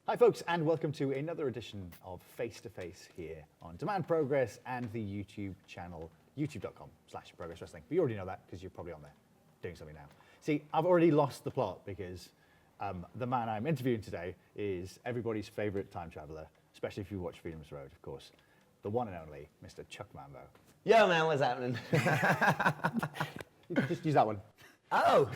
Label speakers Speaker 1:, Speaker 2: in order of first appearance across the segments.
Speaker 1: Hi folks, and welcome to another edition of Face to Face here on Demand Progress and the YouTube channel, youtube.com/Progress Wrestling. But you already know that because you're probably on there doing something now. See, I've already lost the plot because the man I'm interviewing today is everybody's favorite time traveler, especially if you watch Freedom's Road, of course. The one and only Mr. Chuck Mambo.
Speaker 2: Yo, man, what's happening?
Speaker 1: You can just use that one.
Speaker 2: Oh!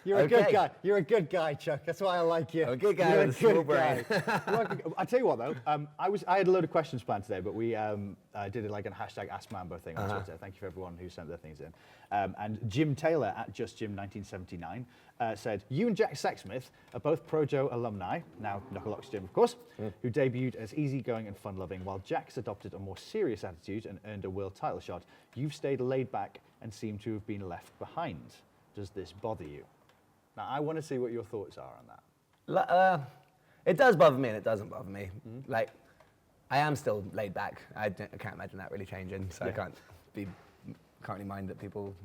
Speaker 1: You're a good guy. You're a good guy, Chuck. That's why I like you.
Speaker 2: I'm a good guy
Speaker 1: You're
Speaker 2: with a small brain.
Speaker 1: I tell you what, though, I had a load of questions planned today, but we did it like a hashtag Ask Mambo thing on Twitter. Thank you for everyone who sent their things in. And Jim Taylor at JustJim1979 said, "You and Jack Sexsmith are both Projo alumni, now Knucklelock's Jim, of course, who debuted as easygoing and fun-loving, while Jack's adopted a more serious attitude and earned a world title shot. You've stayed laid back and seem to have been left behind. Does this bother you?" Now, I want to see what your thoughts are on that.
Speaker 2: It does bother me and it doesn't bother me. Like, I am still laid back. I can't imagine that really changing, so I can't really mind that people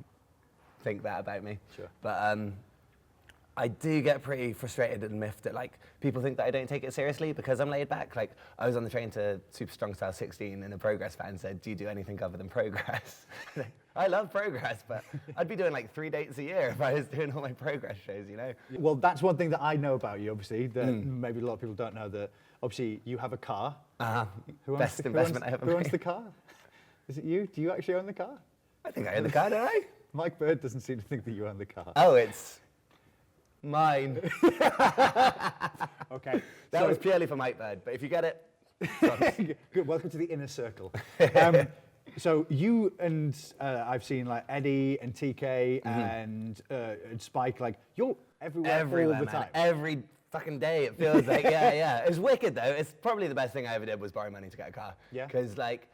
Speaker 2: think that about me.
Speaker 1: Sure.
Speaker 2: But I do get pretty frustrated and miffed at like people think that I don't take it seriously because I'm laid back. Like, I was on the train to Super Strong Style 16 and a Progress fan said, "Do you do anything other than Progress?" I love Progress, but I'd be doing like 3 dates a year if I was doing all my Progress shows, you know?
Speaker 1: Well, that's one thing that I know about you, obviously, that maybe a lot of people don't know, that obviously you have a car.
Speaker 2: Best investment I ever made.
Speaker 1: Who owns the car? Is it you? Do you actually own the car?
Speaker 2: I think I own the car, don't I?
Speaker 1: Mike Bird doesn't seem to think that you own the car.
Speaker 2: Oh, it's mine.
Speaker 1: Okay.
Speaker 2: That was purely for Mike Bird, but if you get it,
Speaker 1: Good. Welcome to the inner circle. So you and I've seen like Eddie and TK and Spike, like you're everywhere all the time.
Speaker 2: Every fucking day it feels like, yeah. It's wicked though. It's probably the best thing I ever did was borrow money to get a car.
Speaker 1: Yeah.
Speaker 2: Because like,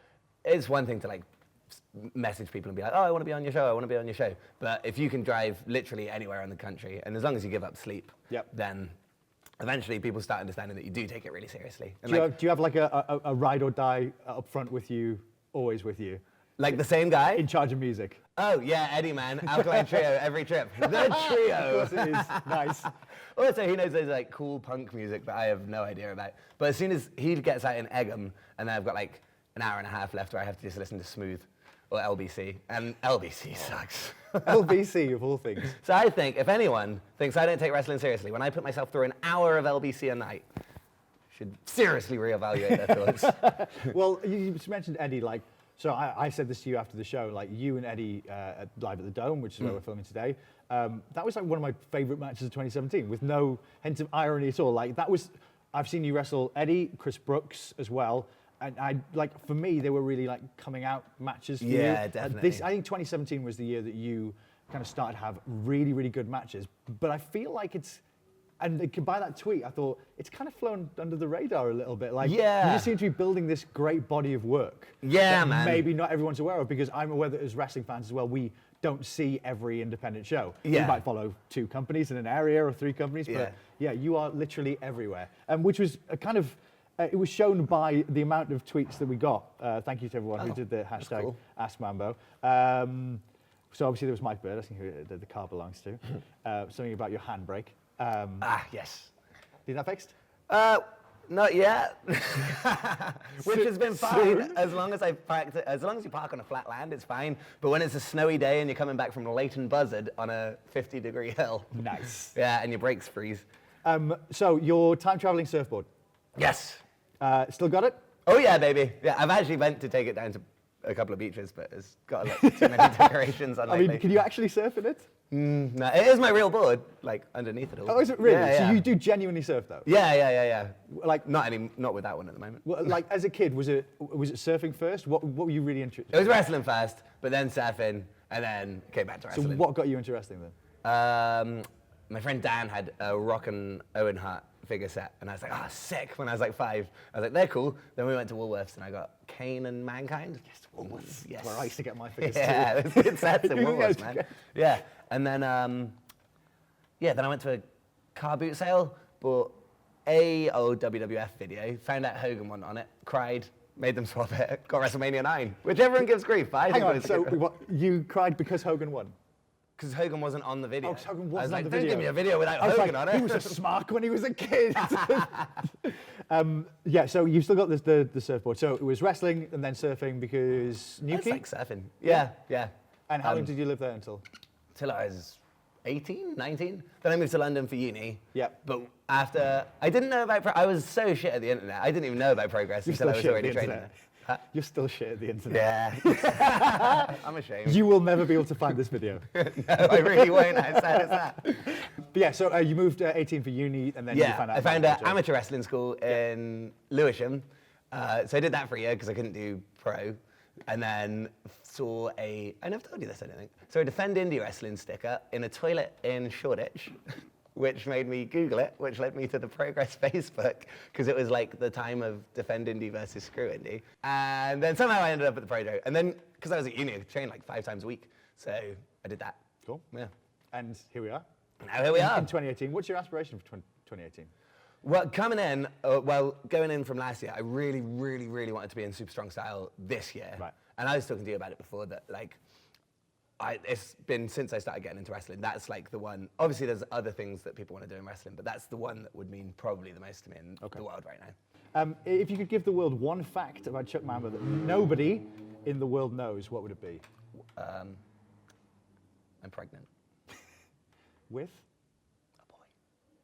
Speaker 2: it's one thing to like message people and be like, "Oh, I want to be on your show, I want to be on your show." But if you can drive literally anywhere in the country, and as long as you give up sleep, then eventually people start understanding that you do take it really seriously. And
Speaker 1: do you have like a ride or die up front with you, always with you?
Speaker 2: Like the same guy?
Speaker 1: In charge of music.
Speaker 2: Oh, yeah, Eddie, man. Alkaline Trio every trip. The Trio.
Speaker 1: Of course it is. Nice.
Speaker 2: Also, he knows there's like cool punk music that I have no idea about. But as soon as he gets out in Egham, and then I've got like an hour and a half left where I have to just listen to Smooth or LBC. And LBC sucks.
Speaker 1: LBC, of all things.
Speaker 2: So I think if anyone thinks I don't take wrestling seriously, when I put myself through an hour of LBC a night, should seriously reevaluate their thoughts.
Speaker 1: Well, you just mentioned Eddie, like, so I said this to you after the show, like you and Eddie live at the Dome, which is where we're filming today. That was like one of my favorite matches of 2017, with no hint of irony at all. Like that was, I've seen you wrestle Eddie, Chris Brooks as well, and I like for me they were really like coming out matches. For you.
Speaker 2: Definitely.
Speaker 1: I think 2017 was the year that you kind of started to have really, really good matches. But I feel like it's. And by that tweet, I thought, it's kind of flown under the radar a little bit. Like, you just seem to be building this great body of work.
Speaker 2: Yeah,
Speaker 1: that
Speaker 2: man.
Speaker 1: Maybe not everyone's aware of, because I'm aware that as wrestling fans as well, we don't see every independent show.
Speaker 2: Yeah.
Speaker 1: We might follow 2 companies in an area or 3 companies, but yeah, you are literally everywhere. Which was a kind of, it was shown by the amount of tweets that we got. Thank you to everyone who did the hashtag
Speaker 2: cool.
Speaker 1: Ask Mambo. So obviously there was Mike Bird, I think who the car belongs to. Something about your handbrake.
Speaker 2: Yes.
Speaker 1: Is that fixed?
Speaker 2: Not yet. Which has been fine as long as as long as you park on a flat land, it's fine. But when it's a snowy day and you're coming back from Leighton Buzzard on a 50-degree hill.
Speaker 1: Nice.
Speaker 2: Yeah, and your brakes freeze.
Speaker 1: So your time traveling surfboard.
Speaker 2: Yes.
Speaker 1: Still got it?
Speaker 2: Oh yeah, baby. Yeah, I've actually meant to take it down to a couple of beaches, but it's got a lot too many decorations on it.
Speaker 1: I mean, can you actually surf in it?
Speaker 2: No, it is my real board, like underneath it all.
Speaker 1: Oh, is it really?
Speaker 2: Yeah,
Speaker 1: So you do genuinely surf though?
Speaker 2: Yeah.
Speaker 1: Like
Speaker 2: Not with that one at the moment.
Speaker 1: well, like as a kid, was it surfing first? What were you really interested?
Speaker 2: It was wrestling first, but then surfing, and then came back to
Speaker 1: So
Speaker 2: wrestling.
Speaker 1: what got you into wrestling then?
Speaker 2: My friend Dan had a Rock and Owen Hart figure set, and I was like, "Ah, sick!" When I was like 5, I was like, "They're cool." Then we went to Woolworths, and I got Kane and Mankind. Yes, Woolworths. Yes.
Speaker 1: Where I used to get my figures
Speaker 2: Yeah,
Speaker 1: too.
Speaker 2: there's good sets in Woolworths, man. Yeah, and then then I went to a car boot sale, bought a old WWF video, found out Hogan wasn't on it, cried, made them swap it, got WrestleMania 9, which everyone gives grief. But I
Speaker 1: Hang
Speaker 2: think it
Speaker 1: on,
Speaker 2: was
Speaker 1: so what, you cried because Hogan won?
Speaker 2: Because Hogan wasn't on the video.
Speaker 1: Oh, 'cause Hogan
Speaker 2: I was
Speaker 1: wasn't
Speaker 2: like,
Speaker 1: on the
Speaker 2: don't
Speaker 1: video.
Speaker 2: give me a video without
Speaker 1: I was
Speaker 2: Hogan
Speaker 1: like,
Speaker 2: on it.
Speaker 1: he was a smark when he was a kid. Yeah, so you've still got this, the surfboard. So it was wrestling and then surfing because
Speaker 2: It's
Speaker 1: Newquay?
Speaker 2: like surfing. Yeah.
Speaker 1: And how long did you live there until?
Speaker 2: Till I was 18, 19. Then I moved to London for uni.
Speaker 1: Yep.
Speaker 2: But after, I didn't know about, I was so shit at the internet. I didn't even know about Progress until I was already training there. Huh?
Speaker 1: You're still shit at the internet.
Speaker 2: Yeah. I'm ashamed.
Speaker 1: You will never be able to find this video.
Speaker 2: No, I really won't. How sad is that?
Speaker 1: But yeah, so you moved 18 for uni and then you found out
Speaker 2: I found
Speaker 1: about
Speaker 2: an amateur wrestling school in Lewisham. So I did that for a year because I couldn't do pro. And then saw I never told you this, I don't think. Saw a Defend Indie Wrestling sticker in a toilet in Shoreditch, which made me Google it, which led me to the Progress Facebook, because it was like the time of Defend Indie versus Screw Indie. And then somehow I ended up at the Pro Show. And then, because I was at uni, I trained like 5 times a week. So I did that.
Speaker 1: Cool.
Speaker 2: Yeah.
Speaker 1: And here we are.
Speaker 2: Now here we are.
Speaker 1: In 2018. What's your aspiration for 2018?
Speaker 2: Well, going in from last year, I really, really, really wanted to be in Super Strong Style this year.
Speaker 1: Right.
Speaker 2: And I was talking to you about it before, that like, it's been since I started getting into wrestling, that's like the one. Obviously, there's other things that people want to do in wrestling, but that's the one that would mean probably the most to me in the world right now.
Speaker 1: If you could give the world one fact about Chuck Mambo that nobody in the world knows, what would it be?
Speaker 2: I'm pregnant.
Speaker 1: With?
Speaker 2: A boy.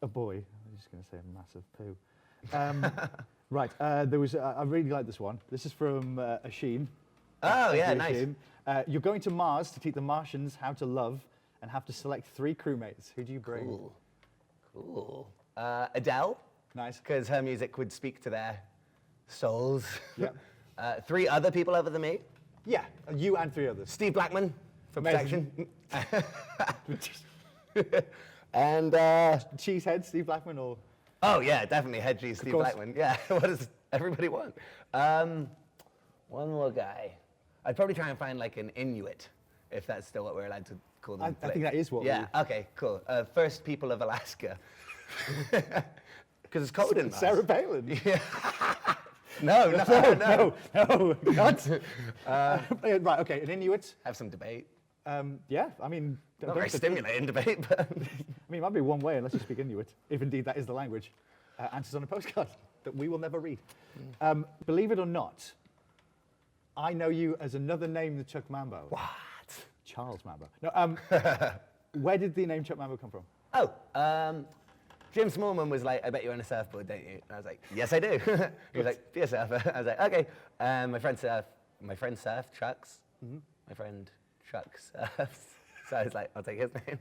Speaker 1: A boy. I'm just going to say a massive poo. Right, there was. I really like this one. This is from Asheen.
Speaker 2: Oh, yeah, nice.
Speaker 1: Asheen. You're going to Mars to teach the Martians how to love and have to select 3 crewmates. Who do you bring?
Speaker 2: Cool. Adele.
Speaker 1: Nice.
Speaker 2: Because her music would speak to their souls.
Speaker 1: Yep.
Speaker 2: 3 other people other than me.
Speaker 1: Yeah, you and 3 others.
Speaker 2: Steve Blackman for
Speaker 1: Amazing.
Speaker 2: protection. And
Speaker 1: Cheesehead, Steve Blackman, or?
Speaker 2: oh yeah, definitely head cheese, Steve
Speaker 1: course.
Speaker 2: Blackman. Yeah, what does everybody want? One more guy. I'd probably try and find like an Inuit, if that's still what we're allowed to call them.
Speaker 1: I think that is what.
Speaker 2: Yeah. Okay. Cool. First people of Alaska. Because it's cold in Mars.
Speaker 1: Sarah Palin.
Speaker 2: Yeah. No.
Speaker 1: Not. Right. Okay. An Inuit.
Speaker 2: Have some debate.
Speaker 1: Yeah. I mean.
Speaker 2: Not very stimulating debate, but.
Speaker 1: I mean, it might be one way unless you speak Inuit, if indeed that is the language. Answers on a postcard that we will never read. Believe it or not, I know you as another name than Chuck Mambo.
Speaker 2: What?
Speaker 1: Charles Mambo. No. Where did the name Chuck Mambo come from?
Speaker 2: Oh, Jim Smallman was like, I bet you own a surfboard, don't you? And I was like, yes, I do. He was like, be a surfer. I was like, okay. My friend surfed, Chucks. My friend Chuck surfs. So I was like, I'll take his name.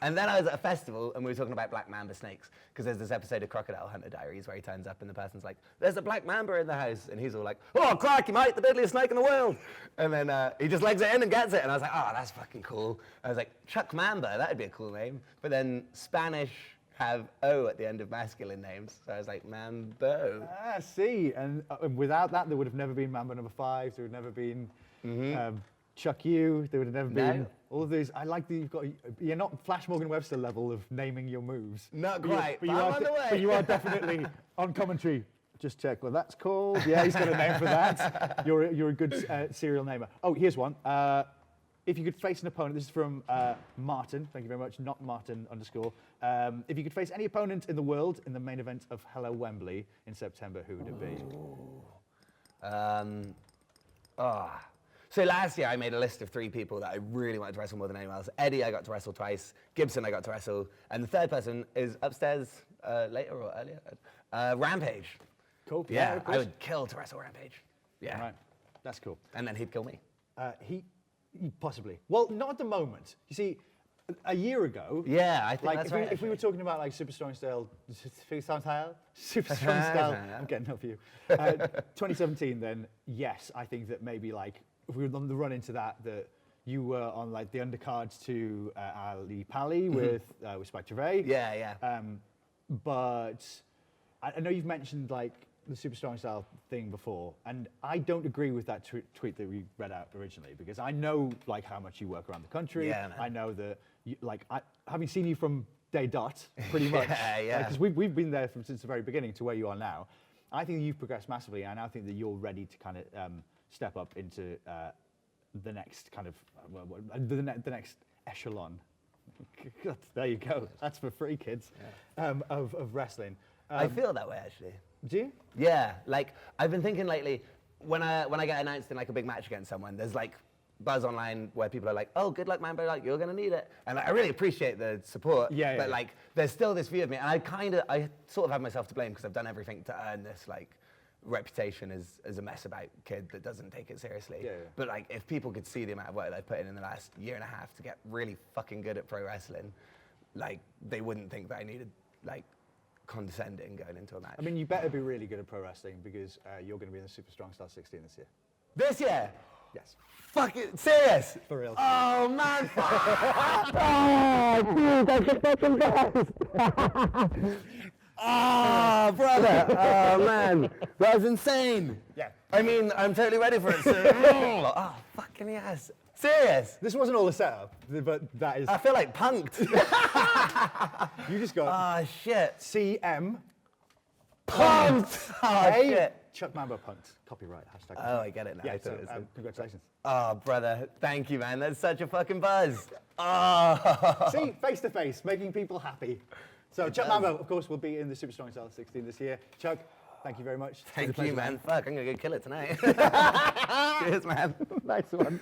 Speaker 2: And then I was at a festival and we were talking about black mamba snakes, because there's this episode of Crocodile Hunter Diaries where he turns up and the person's like, there's a black mamba in the house. And he's all like, oh, crikey, mate, the deadliest snake in the world. And then he just legs it in and gets it. And I was like, oh, that's fucking cool. I was like, Chuck Mamba, that'd be a cool name. But then Spanish have O at the end of masculine names. So I was like, Mambo.
Speaker 1: Ah, see. And without that, there would have never been Mambo number 5. There would have never been Chuck U. There would have never been all of these. I like that you're not Flash Morgan Webster level of naming your moves.
Speaker 2: Not quite, but
Speaker 1: you
Speaker 2: I'm
Speaker 1: are
Speaker 2: on the way.
Speaker 1: But you are definitely on commentary. Just check what that's called. Yeah, he's got a name for that. You're a good serial namer. Oh, here's one. If you could face an opponent, this is from Martin, thank you very much, not Martin _. If you could face any opponent in the world in the main event of Hello Wembley in September, who would it be?
Speaker 2: So last year I made a list of 3 people that I really wanted to wrestle more than anyone else. Eddie I got to wrestle twice, Gibson I got to wrestle, and the third person is upstairs later or earlier. Rampage.
Speaker 1: Cool.
Speaker 2: Yeah,
Speaker 1: of
Speaker 2: I
Speaker 1: course.
Speaker 2: would kill to wrestle Rampage. Yeah.
Speaker 1: Right, that's cool.
Speaker 2: And then he'd kill me.
Speaker 1: He possibly. Well, not at the moment. You see, a year ago.
Speaker 2: Yeah, I think
Speaker 1: like
Speaker 2: that's
Speaker 1: if
Speaker 2: right.
Speaker 1: if we were talking about like super strong style, super strong style. I'm getting up for you. 2017. Then yes, I think that maybe like if we were on the run into that you were on like the undercards to Ali Pali with Spike Gervais.
Speaker 2: Yeah.
Speaker 1: But I know you've mentioned like the super strong style thing before, and I don't agree with that tweet that we read out originally, because I know like how much you work around the country.
Speaker 2: Yeah, man.
Speaker 1: I know that you, like having seen you from day dot pretty much.
Speaker 2: Yeah.
Speaker 1: Because we've been there since the very beginning to where you are now. I think you've progressed massively, and I think that you're ready to kind of step up into the next kind of the next echelon. There you go. That's for free, kids. Of wrestling.
Speaker 2: I feel that way actually.
Speaker 1: Do you?
Speaker 2: Yeah, like I've been thinking lately, when I get announced in like a big match against someone, there's like buzz online where people are like, "Oh, good luck, Mambo, like you're gonna need it," and like, I really appreciate the support.
Speaker 1: Yeah,
Speaker 2: but
Speaker 1: yeah.
Speaker 2: like, there's still this view of me, and I sort of have myself to blame because I've done everything to earn this like reputation as a mess about kid that doesn't take it seriously.
Speaker 1: Yeah.
Speaker 2: But like, if people could see the amount of work that I've put in the last year and a half to get really fucking good at pro wrestling, like they wouldn't think that I needed like condescending going into a match.
Speaker 1: I mean, you better be really good at pro wrestling because you're going to be in the Super Strong Style 16 this year.
Speaker 2: This year?
Speaker 1: Yes.
Speaker 2: Fucking serious?
Speaker 1: For real.
Speaker 2: Oh man! Oh, dude, that's a fucking best! Oh, brother! Oh man, that was insane.
Speaker 1: Yeah.
Speaker 2: I mean, I'm totally ready for it. So, oh, fucking yes. Serious?
Speaker 1: This wasn't all the setup, but that is.
Speaker 2: I feel like punked.
Speaker 1: You just got
Speaker 2: Oh shit.
Speaker 1: CM.
Speaker 2: Punked. Oh
Speaker 1: Hey,
Speaker 2: shit.
Speaker 1: Chuck Mambo punked. Copyright. Hashtag.
Speaker 2: Oh, I get it now.
Speaker 1: Yeah,
Speaker 2: I thought
Speaker 1: so,
Speaker 2: it was
Speaker 1: congratulations.
Speaker 2: Oh, brother, thank you, man. That's such a fucking buzz. Oh.
Speaker 1: See, face to face, making people happy. So Chuck Mambo, of course, will be in the Super Strong Style 16 this year. Chuck, thank you very much. It's been a
Speaker 2: Thank
Speaker 1: pleasure,
Speaker 2: you, man. Fuck, I'm gonna go kill it tonight. Cheers, man.
Speaker 1: Nice one.